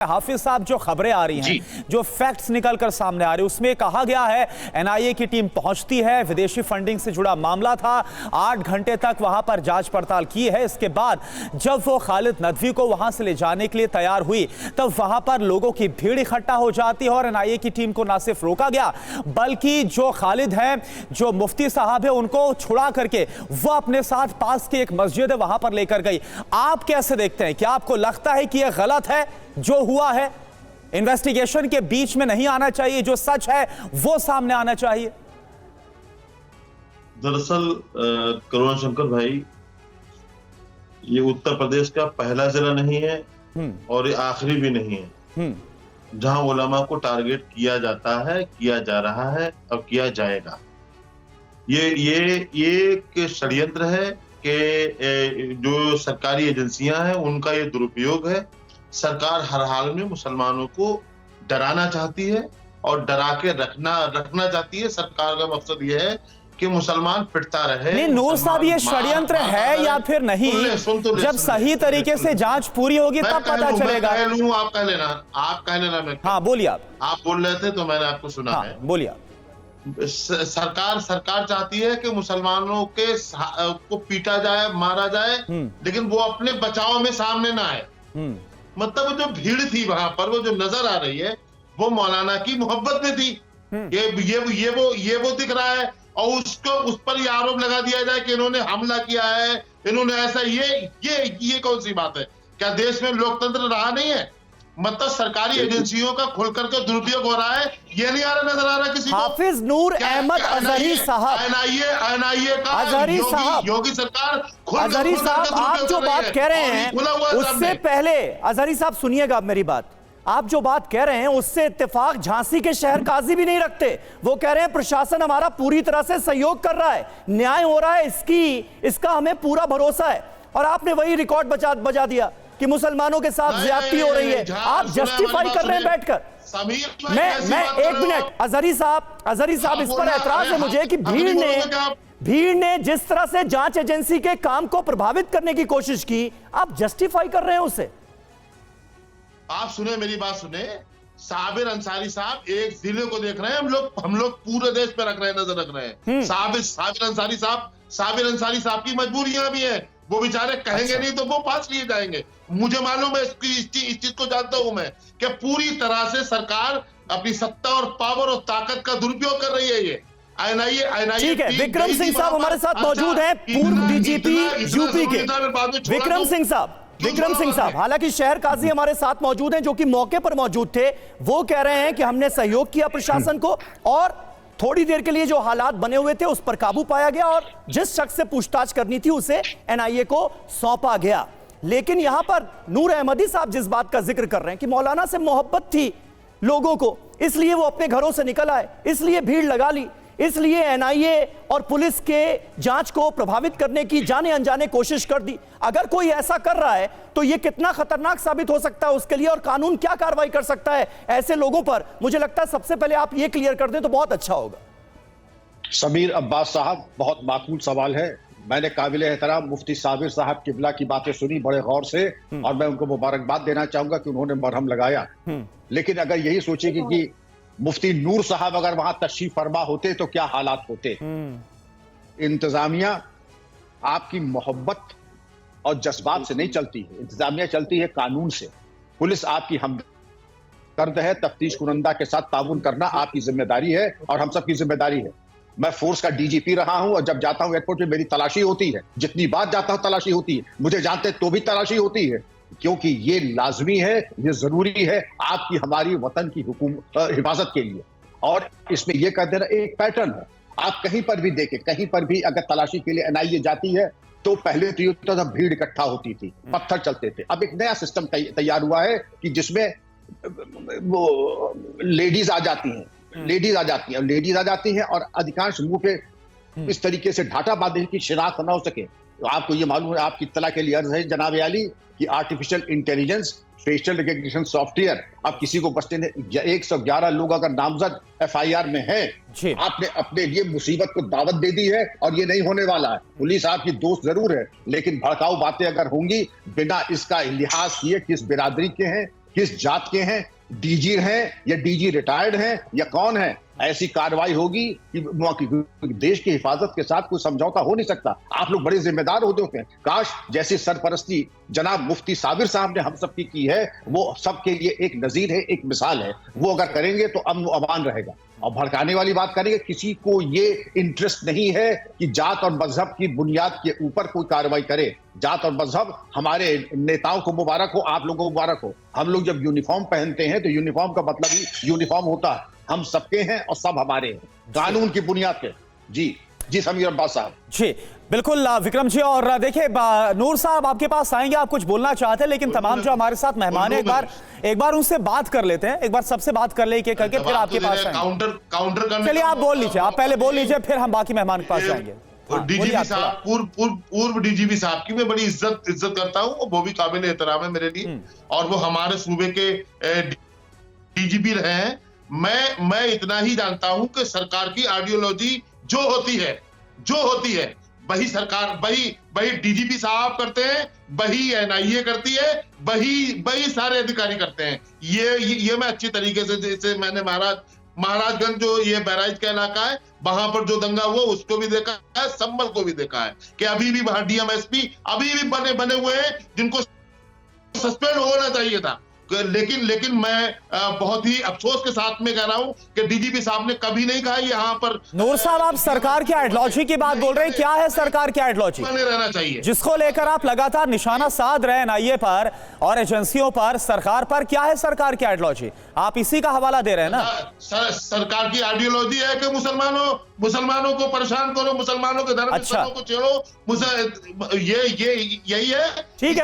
हाफिज साहब, जो खबरें आ रही हैं, जो फैक्ट्स निकलकर सामने आ रहे हैं, उसमें कहा गया है एनआईए की टीम पहुंचती है, विदेशी फंडिंग से जुड़ा मामला था, 8 घंटे तक वहां पर जांच पड़ताल की है। इसके बाद जब वो खालिद नदवी को वहां से ले जाने के लिए तैयार हुई, तब वहां पर लोगों की भीड़ इकट्ठा हो जाती है और एनआईए की टीम को ना सिर्फ रोका गया, बल्कि जो खालिद हैं, जो मुफ्ती साहब है, उनको छुड़ा करके वो अपने साथ पास की एक मस्जिद है वहां पर लेकर गई। आप कैसे देखते हैं? क्या आपको लगता है कि यह गलत है जो हुआ है? इन्वेस्टिगेशन के बीच में नहीं आना चाहिए, जो सच है वो सामने आना चाहिए। दरअसल करुणा शंकर भाई, ये उत्तर प्रदेश का पहला जिला नहीं है और ये आखिरी भी नहीं है जहां उलमा को टारगेट किया जाता है, किया जा रहा है और किया जाएगा। ये एक षड्यंत्र है कि जो सरकारी एजेंसियां हैं उनका ये दुरुपयोग है। सरकार हर हाल में मुसलमानों को डराना चाहती है और डरा के रखना चाहती है। सरकार का मकसद ये है कि मुसलमान पिटता रहे। नहीं नूर साहब, ये षड्यंत्र है या फिर नहीं? जब सही तरीके से जांच पूरी होगी तब पता चलेगा। आप कह लेना। मैं हाँ बोलिए। आप बोल रहे थे तो मैंने आपको सुना है। बोलिए। सरकार चाहती है कि मुसलमानों को पीटा जाए, मारा जाए, लेकिन वो अपने बचाव में सामने ना आए। मतलब जो भीड़ थी वहां पर, वो जो नजर आ रही है, वो मौलाना की मोहब्बत में थी। ये वो दिख रहा है और उस पर ये आरोप लगा दिया जाए कि इन्होंने हमला किया है, इन्होंने ऐसा। ये कौन सी बात है? क्या देश में लोकतंत्र रहा नहीं है? मतलब सरकारी एजेंसियों का खुल करके दुरुपयोग हो रहा है, ये नहीं नजर आ रहा किसी को। हाफिज नूर अहमद अजहरी साहब, एनआईए का अजहरी साहब, योगी सरकार अजहरी साहब, आप जो बात कह रहे हैं उससे पहले, अजहरी साहब सुनिएगा मेरी बात। आप जो बात कह रहे हैं उससे इत्तेफाक झांसी के शहर काजी भी नहीं रखते। वो कह रहे हैं प्रशासन हमारा पूरी तरह से सहयोग कर रहा है, न्याय हो रहा है, इसका हमें पूरा भरोसा है। और आपने वही रिकॉर्ड बजा दिया कि मुसलमानों के साथ ज्यादती हो रही है। आप जस्टिफाई कर रहे हैं बैठकर। मैं एक मिनट, अजहरी साहब, इस पर ऐतराज है मुझे कि भीड़ ने जिस तरह से जांच एजेंसी के काम को प्रभावित करने की कोशिश की, आप जस्टिफाई कर रहे हैं उसे। आप सुने, मेरी बात सुने। साबिर अंसारी साहब एक जिले को देख रहे हैं, हम लोग पूरे देश पे नजर रख रहे हैं। साबिर अंसारी साहब की मजबूरियां भी हैं। वो बेचारे कहेंगे नहीं तो वो पास लिए जाएंगे। मुझे मालूम है, इस चीज को जानता हूं मैं कि पूरी तरह से सरकार अपनी सत्ता और पावर और ताकत का दुरुपयोग कर रही है। ये एनआईए ठीक है। विक्रम सिंह साहब हमारे साथ मौजूद हैं, पूर्व डीजीपी यूपी के। विक्रम सिंह साहब, हालांकि शहर काजी हमारे साथ मौजूद हैं जो कि मौके पर मौजूद थे। वो कह रहे हैं कि हमने सहयोग किया प्रशासन को और थोड़ी देर के लिए जो हालात बने हुए थे उस पर काबू पाया गया और जिस शख्स से पूछताछ करनी थी उसे एनआईए को सौंपा गया। लेकिन यहां पर नूर अहमदी साहब जिस बात का जिक्र कर रहे हैं कि मौलाना से मोहब्बत थी लोगों को, इसलिए वो अपने घरों से निकल आए, इसलिए भीड़ लगा ली, इसलिए एनआईए और पुलिस के जांच को प्रभावित करने की जाने अनजाने कोशिश कर दी। अगर कोई ऐसा कर रहा है तो यह कितना खतरनाक साबित हो सकता है उसके लिए, और कानून क्या कार्रवाई कर सकता है ऐसे लोगों पर? मुझे लगता है सबसे पहले आप ये क्लियर कर दें तो बहुत अच्छा होगा। समीर अब्बास साहब, बहुत माकूल सवाल है। मैंने काबिल एहतराम मुफ्ती साबिर साहब किबला की बातें सुनी बड़े गौर से और मैं उनको मुबारकबाद देना चाहूंगा कि उन्होंने मरहम लगाया। लेकिन अगर यही सोचेगी कि मुफ्ती नूर साहब अगर वहां तशरीफ फरमा होते तो क्या हालात होते। इंतजामिया आपकी मोहब्बत और जज्बात से नहीं चलती है, इंतजामिया चलती है कानून से। पुलिस आपकी हमदर्द है, तफ्तीश कुनंदा के साथ ताउन करना आपकी जिम्मेदारी है और हम सबकी जिम्मेदारी है। मैं फोर्स का डीजीपी रहा हूं और जब जाता हूं एयरपोर्ट पे मेरी तलाशी होती है, जितनी बार जाता हूं तलाशी होती है, मुझे जानते तो भी तलाशी होती है, क्योंकि ये लाजमी है, ये जरूरी है आपकी हमारी वतन की हिफाजत के लिए। और इसमें यह कर देना एक पैटर्न है। आप कहीं पर भी देखें, कहीं पर भी अगर तलाशी के लिए एनआईए जाती है तो पहले तो ये होता था भीड़ इकट्ठा होती थी, पत्थर चलते थे। अब एक नया सिस्टम तैयार हुआ है कि जिसमें वो लेडीज आ जाती हैं और अधिकांश मुंह पे इस तरीके से ढाटा बांधने की शिनाख्त ना हो सके। तो आपको ये मालूम है, आपकी इत्तला के लिए अर्ज है जनाब आली, कि artificial intelligence facial recognition software अब किसी को बचने ने 111 लोग अगर नामजद एफआईआर में है, आपने अपने लिए मुसीबत को दावत दे दी है और ये नहीं होने वाला है। पुलिस आपकी दोस्त जरूर है, लेकिन भड़काऊ बातें अगर होंगी बिना इसका लिहाज किए किस बिरादरी के हैं, किस जात के हैं, डीजी हैं या डीजी रिटायर्ड हैं या कौन है, ऐसी कार्रवाई होगी कि देश की हिफाजत के साथ कोई समझौता हो नहीं सकता। आप लोग बड़े जिम्मेदार होते हैं। काश जैसी सरपरस्ती जनाब मुफ्ती साबिर साहब ने हम सबकी की है, वो सबके लिए एक नजीर है, एक मिसाल है। वो अगर करेंगे तो अमन व अमान रहेगा। और भड़काने वाली बात करेंगे, किसी को ये इंटरेस्ट नहीं है कि जात और मजहब की बुनियाद के ऊपर कोई कार्रवाई करे। जात और मजहब हमारे नेताओं को मुबारक हो, आप लोगों को मुबारक हो। हम लोग जब यूनिफॉर्म पहनते हैं तो यूनिफॉर्म का मतलब ही यूनिफॉर्म होता है। हम सबके हैं और सब हमारे हैं, कानून की बुनियाद पे। जी समीर अब्बास साहब। जी बिल्कुल विक्रम जी। और देखिए नूर साहब आपके पास आएंगे, आप कुछ बोलना चाहते हैं, लेकिन तमाम जो हमारे साथ मेहमान है एक बार उनसे बात कर लेते हैं, एक बार सबसे बात कर ले एक करके, फिर आपके पास काउंटर चलिए आप बोल लीजिए, आप पहले बोल लीजिए, फिर हम बाकी मेहमान के पास जाएंगे। डीजीपी साहब, पूर्व डीजीपी साहब की मैं बड़ी इज्जत करता हूँ, वो भी काबिल एहतराम है मेरे लिए, और वो हमारे सूबे के डीजीपी रहे हैं। मैं इतना ही जानता हूं कि सरकार की आइडियोलॉजी जो होती है वही सरकार, वही डीजीपी साहब करते हैं, वही एनआईए करती है, वही सारे अधिकारी करते हैं। ये मैं अच्छी तरीके से, जैसे मैंने महाराजगंज जो ये बहराइच का इलाका है, वहां पर जो दंगा हुआ उसको भी देखा है, संभल को भी देखा है कि अभी भी वहां डीएमएसपी अभी भी बने हुए हैं जिनको सस्पेंड होना चाहिए था। लेकिन मैं बहुत ही अफसोस के साथ में कह रहा हूं कि डीजीपी साहब ने कभी नहीं कहा यहां पर। नूर साहब आप सरकार की आइडियोलॉजी की बात बोल रहे हैं, क्या है सरकार की आइडियोलॉजी? रहना चाहिए जिसको लेकर आप लगातार निशाना साध रहे हैं एनआईए पर और एजेंसियों पर, सरकार पर, क्या है सरकार की आइडियोलॉजी? आप इसी का हवाला दे रहे हैं ना। सरकार की आइडियोलॉजी है कि मुसलमानों को परेशान करो, मुसलमानों के धर्म को छेड़ो, ये यही है। ठीक है।